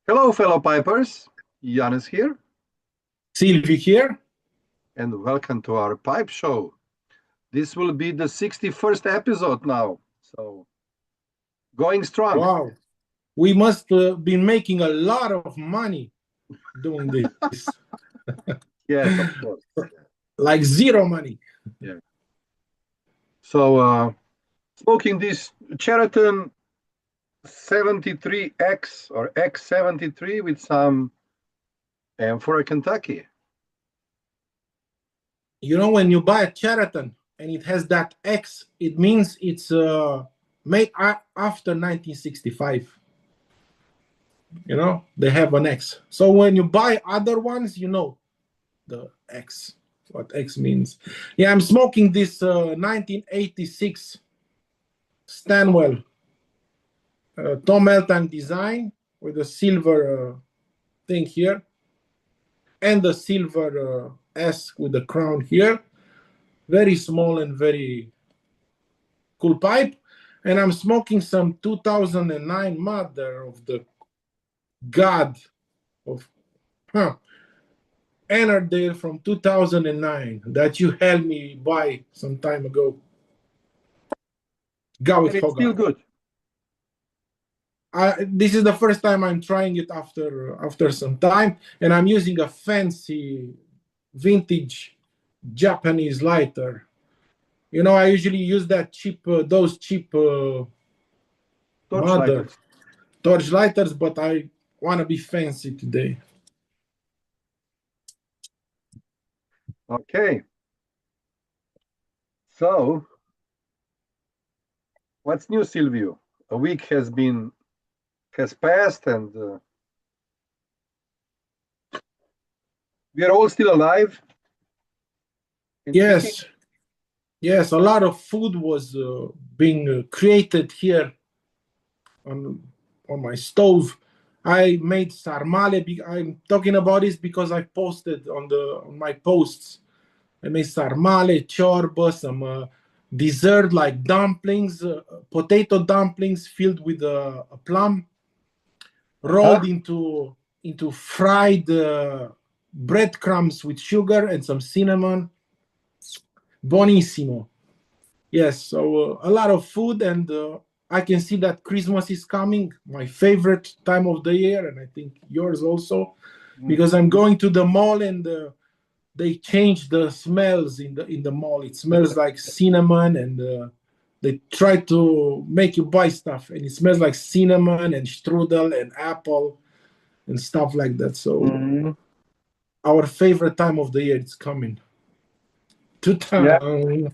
Hello, fellow pipers. Janis here, Silviu here. and welcome to our pipe show. This will be the 61st episode now, so going strong. Wow. We must be making a lot of money doing this. Yes, of course. Like zero money. Yeah. So, smoking this Cheriton 73X or X73 with some amphora Kentucky. You know, when you buy a Cheriton and it has that X, it means it's made after 1965. You know, they have an X. So when you buy other ones, you know the X, what X means. Yeah, I'm smoking this 1986 Stanwell Tom Elton design with a silver thing here and the silver S with the crown here. Very small and very cool pipe. And I'm smoking some 2009 mother of the god of Enerdale from 2009 that you helped me buy some time ago. And it's still good. This is the first time I'm trying it after some time, and I'm using a fancy vintage Japanese lighter. You know, I usually use that cheap, those cheap Torch torch lighters, but I want to be fancy today. Okay. So, what's new, Silviu? A week has passed, and we are all still alive. Yes, yes, a lot of food was being created here on my stove. I made sarmale. I'm talking about this because I posted on my posts. I made sarmale, ciorba, some dessert like dumplings, potato dumplings filled with a plum, rolled into fried breadcrumbs with sugar and some cinnamon. Buonissimo. Yes, so a lot of food, and I can see that Christmas is coming, my favorite time of the year, and I think yours also, because I'm going to the mall and they change the smells in the mall. It smells like cinnamon, and they try to make you buy stuff, and it smells like cinnamon and strudel and apple and stuff like that. So our favorite time of the year is coming to town. Yeah.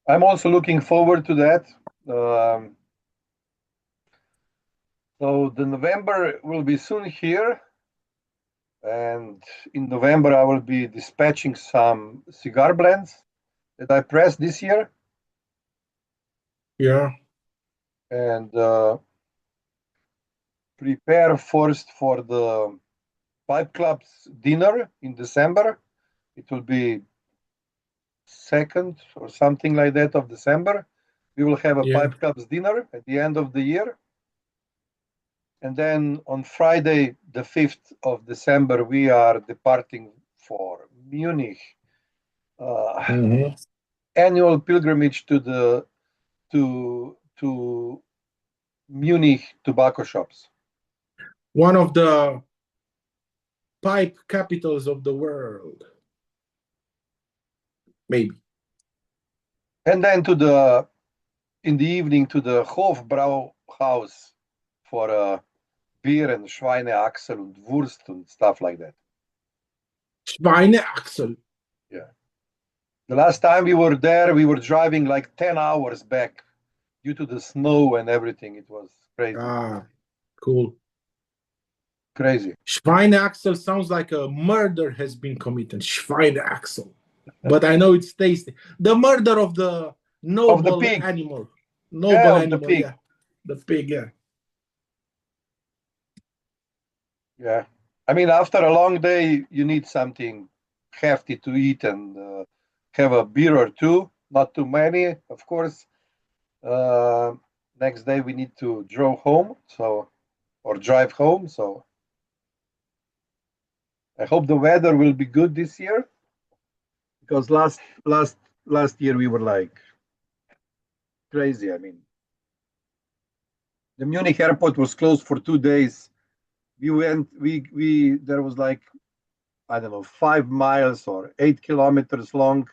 I'm also looking forward to that. So the November will be soon here, and in November I will be dispatching some cigar blends that I pressed this year. Yeah. And prepare first for the Pipe Club's dinner in December. It will be 2nd or something like that of December. We will have a Pipe Club's dinner at the end of the year. And then on Friday, the 5th of December, we are departing for Munich. Annual pilgrimage to Munich tobacco shops. One of the pipe capitals of the world. Maybe. And then in the evening to the Hofbrauhaus for beer and Schweineachsel and Wurst and stuff like that. Schweineachsel. Yeah. The last time we were there, we were driving like 10 hours back due to the snow and everything. It was crazy. Ah, cool. Crazy. Schweineachsel sounds like a murder has been committed. Schweineachsel. But I know it's tasty. The murder of the noble animal. Noble animal, the pig. Yeah. The pig, yeah. Yeah. I mean, after a long day, you need something hefty to eat and have a beer or two. Not too many, of course. Next day we need to drive home, or drive home. So I hope the weather will be good this year, because last year we were like crazy. I mean, the Munich airport was closed for 2 days. We there was like, I don't know, 5 miles or 8 kilometers long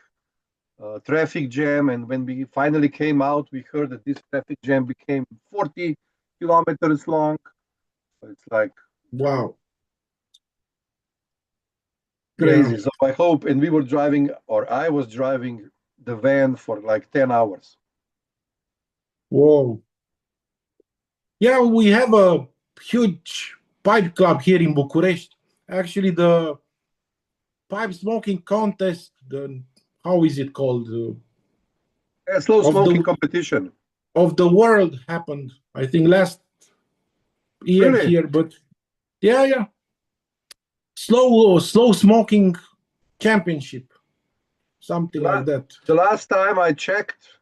traffic jam, and when we finally came out, we heard that this traffic jam became 40 kilometers long. So it's like Wow. crazy. Yeah. So I hope, and we were driving, or I was driving the van for like 10 hours. Whoa. Yeah, we have a huge pipe club here in Bucharest. Actually, the pipe smoking contest, the how is it called? A slow Of smoking the competition. of the world happened, I think, last year Really? here. But yeah, slow smoking championship, something like that. The last time I checked,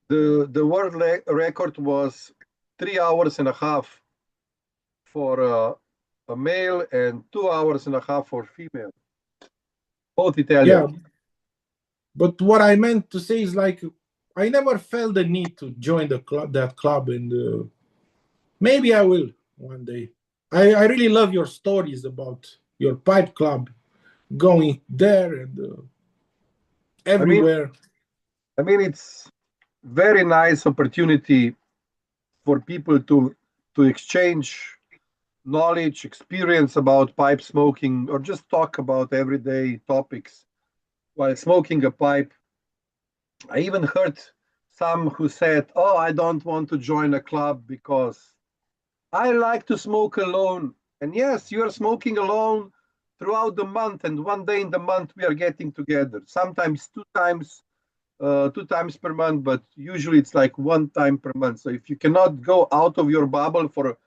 the world record was 3 hours and a half for a male and 2 hours and a half for female, both Yeah, Italian. but what I meant to say is like I never felt the need to join that club, and maybe I will one day. I really love your stories about your pipe club going there and I mean, everywhere. it's very nice opportunity for people to exchange knowledge, experience about pipe smoking, or just talk about everyday topics while smoking a pipe. I even heard some who said, "Oh, I don't want to join a club because I like to smoke alone." And yes, you are smoking alone throughout the month, and one day in the month we are getting together. Sometimes two times per month, but usually it's like one time per month. So if you cannot go out of your bubble for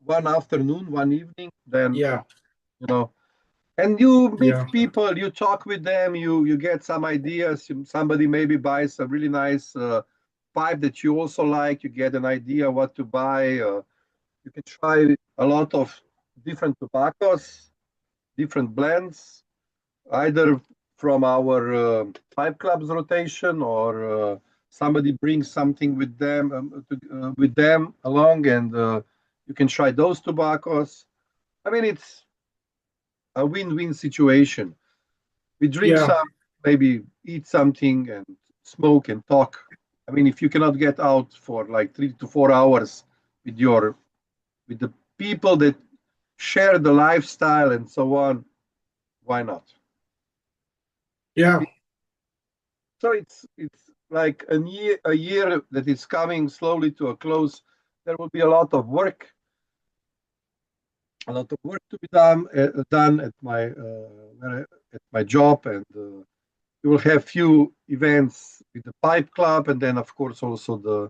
one afternoon, one evening, then Yeah, you know. And you meet yeah, people, you talk with them, you get some ideas. Somebody maybe buys a really nice pipe that you also like. You get an idea what to buy. You can try a lot of different tobaccos, different blends, either from our pipe clubs rotation, or somebody brings something with them along, and you can try those tobaccos. I mean, it's a win-win situation. We drink yeah, some, maybe eat something, and smoke and talk. I mean, if you cannot get out for like 3 to 4 hours with the people that share the lifestyle and so on, why not? yeah, So it's like a year that is coming slowly to a close. There will be a lot of work to be done at my job, and we will have few events with the pipe club, and then of course also the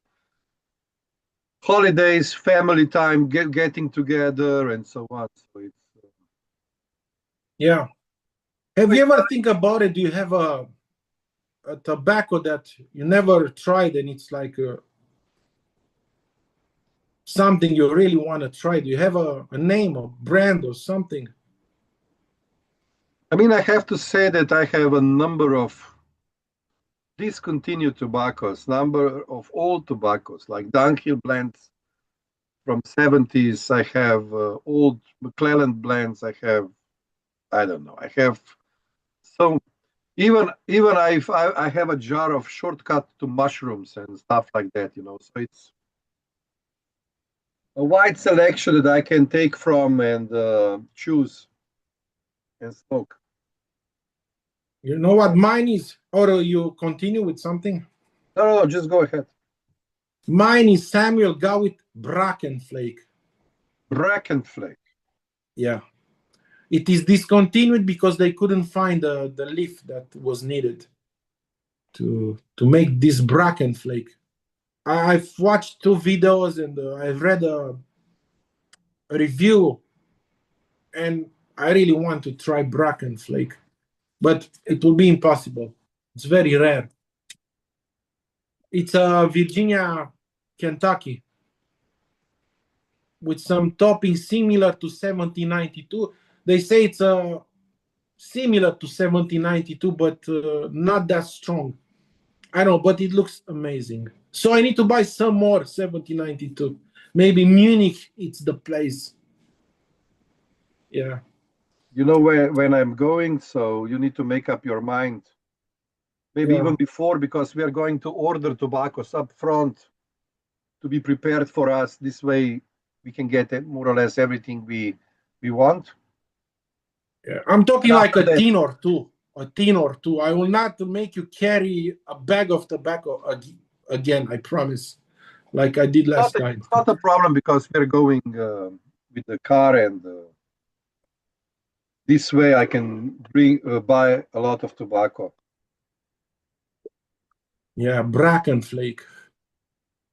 holidays, family time, getting together, and so on. So yeah. Have you it's ever think about it? Do you have a tobacco that you never tried and it's like something you really want to try? Do you have a name, a brand, or something? I mean, I have to say that I have a number of discontinued tobaccos, number of old tobaccos, like Dunhill blends from 70s. I have old McClelland blends. I don't know. I have so even I have a jar of shortcut to mushrooms and stuff like that. So it's a wide selection that I can take from and choose and smoke. You know what mine is? Or you continue with something? No, just go ahead. Mine is Samuel Gawit Brackenflake. Brackenflake. Yeah. It is discontinued because they couldn't find the leaf that was needed to make this Brackenflake. I've watched 2 videos and I've read a review, and I really want to try Brackenflake, but it will be impossible. It's very rare. It's Virginia, Kentucky, with some toppings similar to 1792. They say it's similar to 1792, but not that strong. I know, but it looks amazing. So I need to buy some more 1792. Maybe Munich, it's the place. Yeah. You know where when I'm going, so you need to make up your mind. Maybe Yeah. even before, because we are going to order tobaccos up front to be prepared for us. This way, we can get more or less everything we want. Yeah. I'm talking And like after a that, tin or two. A tin or two. I will not make you carry a bag of tobacco again, I promise. Like I did last time. it's not a problem because we're going with the car, and this way I can buy a lot of tobacco. Yeah, Bracken flake.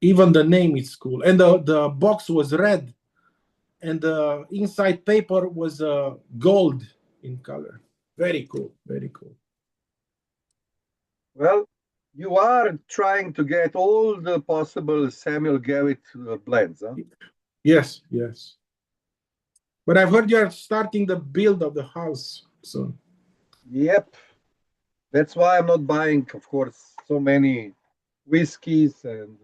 Even the name is cool. And the box was red, and the inside paper was gold in color. Very cool. Very cool. Well, you are trying to get all the possible Samuel Garrett blends, huh? Yes, yes. But I've heard you're starting the build of the house soon. Yep. That's why I'm not buying, of course, so many whiskeys and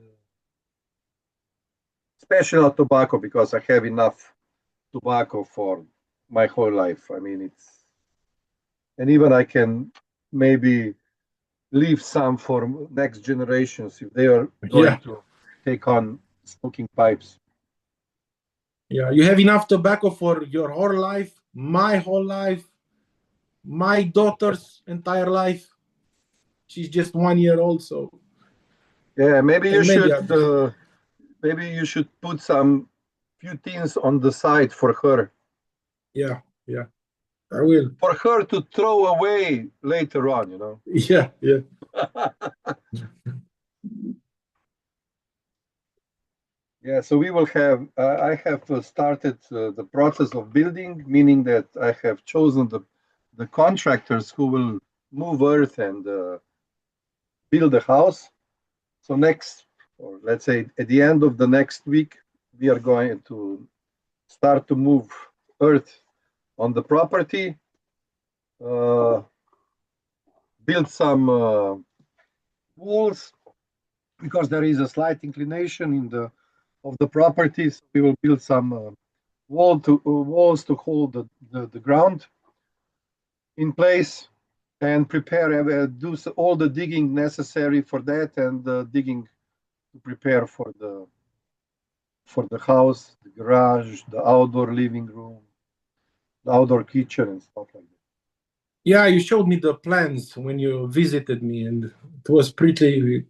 especially not tobacco because I have enough tobacco for my whole life. I mean, it's and even I can maybe leave some for next generations if they are going Yeah, to take on smoking pipes. yeah. You have enough tobacco for your whole life, my whole life, my daughter's entire life. She's just 1 year old, so Yeah, and many others. maybe you should put some few things on the side Yeah, yeah. I will. for her to throw away later on, you know. Yeah, yeah, Yeah, so we will have. I have started the process of building, meaning that I have chosen the contractors who will move earth and build a house. So next, or let's say at the end of the next week, we are going to start to move earth on the property, uh, build some walls because there is a slight inclination in the of the property. So we will build some walls to hold the ground in place and prepare all the digging necessary for that and digging to prepare for the house, the garage, the outdoor living room, the outdoor kitchen and stuff like that. yeah. You showed me the plans when you visited me, and it was pretty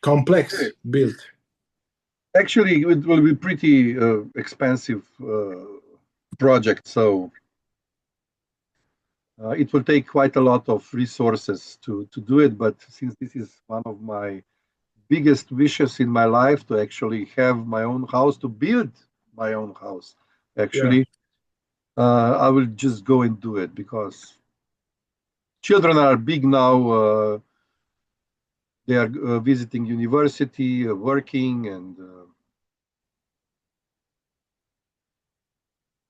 complex build. Actually, it will be pretty expensive project, so it will take quite a lot of resources to do it. But since this is one of my biggest wishes in my life to actually have my own house, to build my own house, Yeah, actually, I will just go and do it because children are big now. They are visiting university, working, and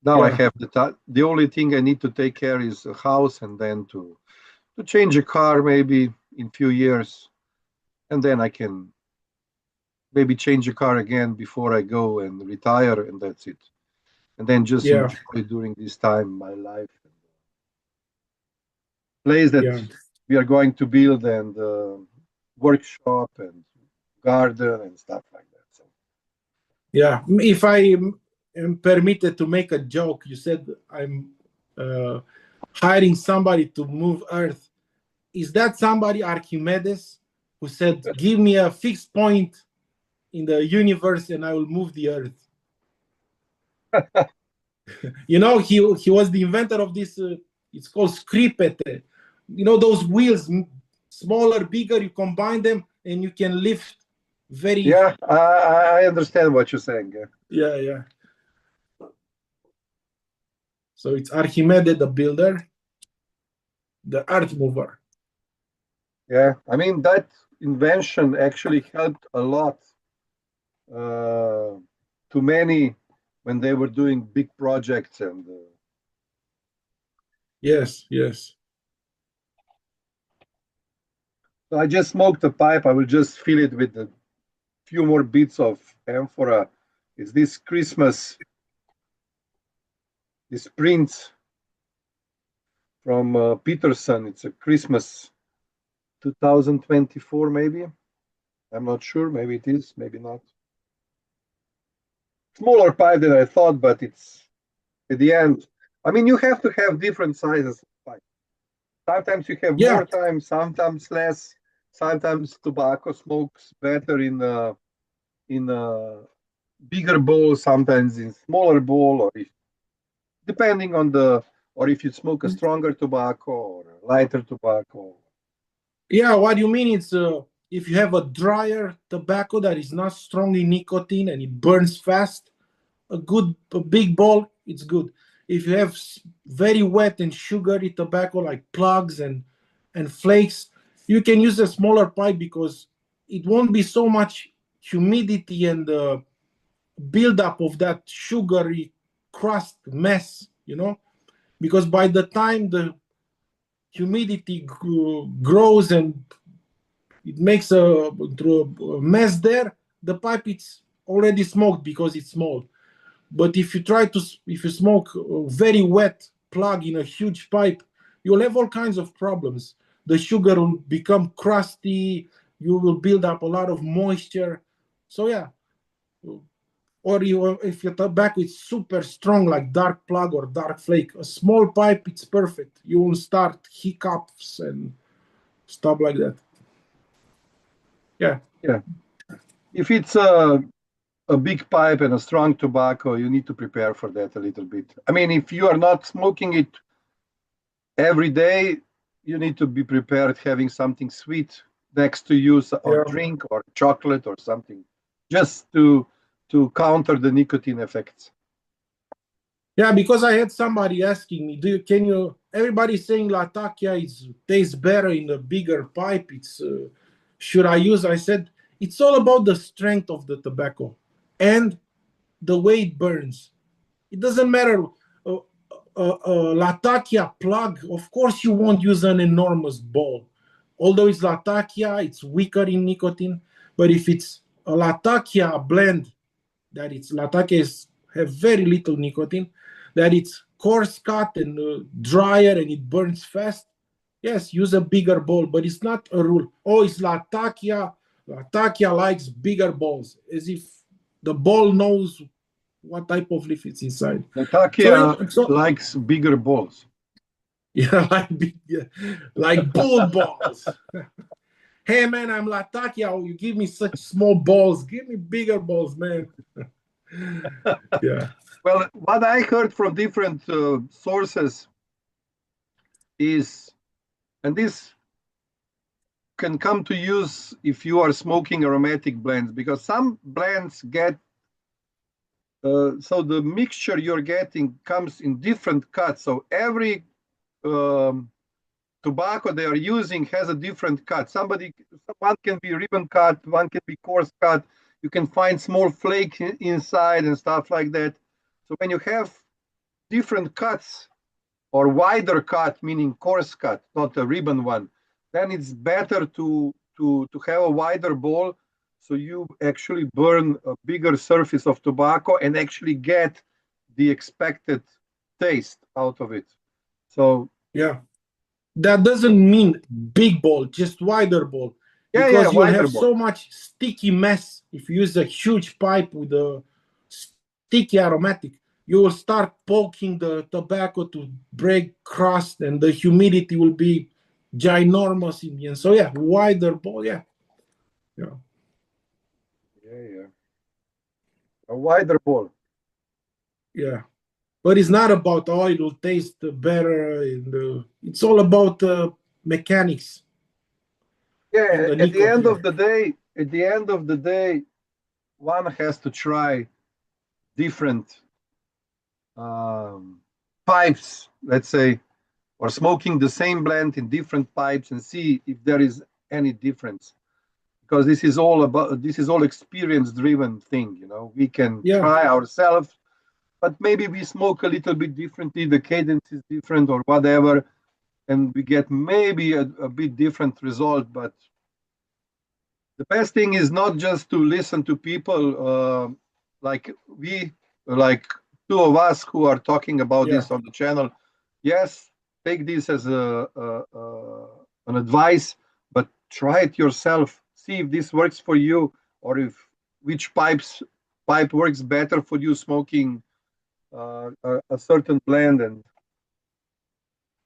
now I yeah, have the time. The only thing I need to take care is a house, and then to change a car maybe in few years, and then I can maybe change a car again before I go and retire, and that's it. And then just yeah, enjoy during this time my life. Place that yeah. we are going to build and workshop and garden and stuff like that. So Yeah, if I am permitted to make a joke, you said I'm uh, hiring somebody to move Earth. Is that somebody Archimedes who said, "Give me a fixed point in the universe and I will move the Earth"? You know, he was the inventor of this. It's called scripete. You know those wheels, smaller, bigger. You combine them and you can lift very. yeah, I understand what you're saying. Yeah. Yeah, yeah. So it's Archimedes, the builder, the Earth mover. Yeah, I mean that invention actually helped a lot uh, to many when they were doing big projects and Yes, yes. So I just smoked the pipe. I will just fill it with a few more bits of amphora. It's this Christmas, this print from Peterson. It's a Christmas 2024, maybe. I'm not sure. Maybe it is, maybe not. Smaller pipe than I thought, but it's at the end. I mean, you have to have different sizes of pipe. Sometimes you have Yeah, more time, sometimes less. Sometimes tobacco smokes better in a bigger bowl, sometimes in smaller bowl, or if, depending on the, or if you smoke a stronger tobacco or a lighter tobacco. yeah. What you mean is, if you have a drier tobacco that is not strong in nicotine and it burns fast, a big bowl, it's good. If you have very wet and sugary tobacco like plugs and flakes, you can use a smaller pipe because it won't be so much humidity and buildup of that sugary crust mess, because by the time the humidity grows and it makes a mess there, the pipe it's already smoked because it's small. But if you smoke a very wet plug in a huge pipe, you'll have all kinds of problems. The sugar will become crusty. You will build up a lot of moisture. So yeah, or if your tobacco is super strong, like dark plug or dark flake, a small pipe it's perfect. You will start hiccups and stuff like that. Yeah, Yeah. If it's a big pipe and a strong tobacco, you need to prepare for that a little bit. I mean, if you are not smoking it every day, you need to be prepared having something sweet next to you, or yeah. drink or chocolate or something, just to counter the nicotine effects. Yeah, because I had somebody asking me, can you? Everybody's saying Latakia tastes better in a bigger pipe. Should I use? I said it's all about the strength of the tobacco and the way it burns. It doesn't matter. Latakia plug, of course, you won't use an enormous ball. Although it's Latakia, it's weaker in nicotine. But if it's a Latakia blend, that it's Latakia have very little nicotine, that it's coarse cut and drier and it burns fast, yes, use a bigger bowl. But it's not a rule. Oh, it's Latakia. Latakia likes bigger balls, as if the ball knows what type of leaf it's inside. So, Latakia likes bigger balls. Yeah, like bull balls. Hey man, I'm Latakia. You give me such small balls. Give me bigger balls, man. Yeah. Well, what I heard from different sources is, and this can come to use if you are smoking aromatic blends, because some blends get so the mixture you're getting comes in different cuts. So every tobacco they are using has a different cut. One can be ribbon cut, one can be coarse cut. You can find small flake inside and stuff like that. So when you have different cuts or wider cut, meaning coarse cut, not a ribbon one, then it's better to have a wider bowl, so you actually burn a bigger surface of tobacco and actually get the expected taste out of it. So Yeah. That doesn't mean big ball, just wider ball. yeah, Because you'll wider have bowl. so much sticky mess if you use a huge pipe with a sticky aromatic. You will start poking the tobacco to break crust, and the humidity will be ginormous in the end. So yeah, wider ball, yeah. Yeah. A wider bowl. Yeah. But it's not about it will taste better. It's all about mechanics and Yeah, the at the end nicotine. of the day, one has to try different pipes, let's say, or smoking the same blend in different pipes and see if there is any difference. Because this is all experience driven thing. We can Yeah. try ourselves, but maybe we smoke a little bit differently, the cadence is different or whatever, and we get maybe a bit different result. But the best thing is not just to listen to people like two of us who are talking about this on the channel. Yes, take this as an advice, but try it yourself. See if this works for you, or if which pipe works better for you smoking a certain blend. And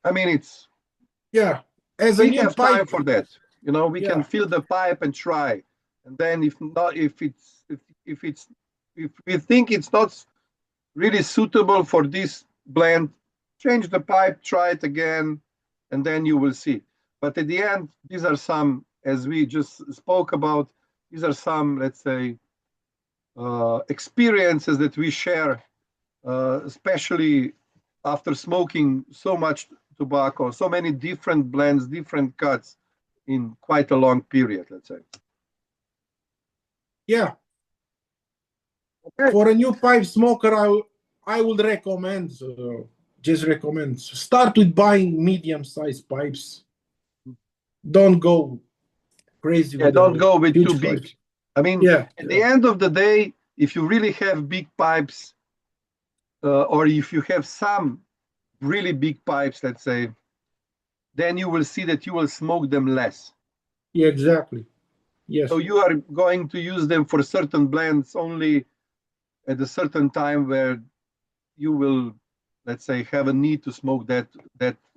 I mean, it's as a we new have pipe time for that. We can fill the pipe and try, and then if we think it's not really suitable for this blend, change the pipe, try it again, and then you will see. But at the end, these are some, as we just spoke about, these are some, let's say, experiences that we share, especially after smoking so much tobacco, so many different blends, different cuts in quite a long period, let's say. Yeah. Okay. For a new pipe smoker, I would recommend, start with buying medium-sized pipes. Don't go crazy with don't go with huge too big. pipes. I mean, at the end of the day, if you really have big pipes, or if you have some really big pipes, let's say, then you will see that you will smoke them less. Yeah, exactly. Yes. So you are going to use them for certain blends only at a certain time where you will, let's say, have a need to smoke that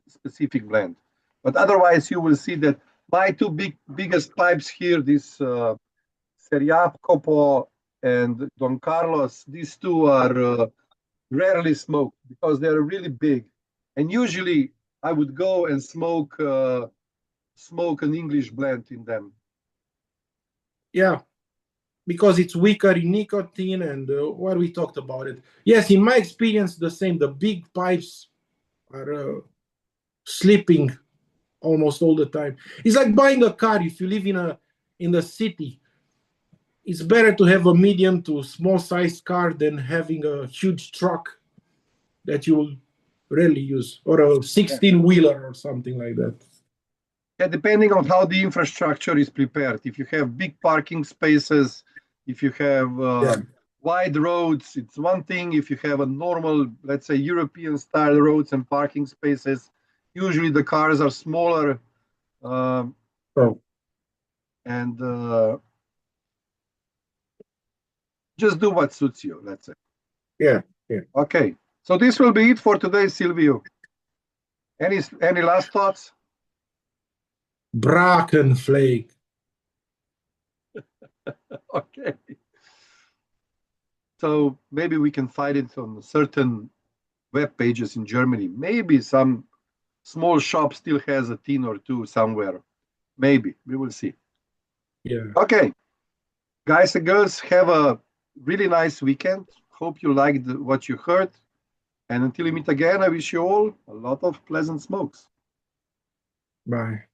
specific blend. But otherwise, you will see that my two biggest pipes here, this Seriap Copo and Don Carlos, these two are rarely smoked because they're really big. And usually I would go and smoke an English blend in them. Yeah, because it's weaker in nicotine and what we talked about it. Yes, in my experience, the same. The big pipes are sleeping almost all the time. It's like buying a car. If you live in the city, it's better to have a medium to small sized car than having a huge truck that you will rarely use, or a 16-wheeler or something like that. Yeah, depending on how the infrastructure is prepared. If you have big parking spaces, if you have wide roads, it's one thing. If you have a normal, let's say, European style roads and parking spaces, usually the cars are smaller. And just do what suits you, let's say. Yeah. Okay. So this will be it for today, Silviu. Any last thoughts? Brakenflake. Okay. So maybe we can find it on certain web pages in Germany. Maybe some small shop still has a tin or two somewhere. Maybe. We will see. Yeah. Okay. Guys and girls, have a really nice weekend. Hope you liked what you heard. And until we meet again, I wish you all a lot of pleasant smokes. Bye.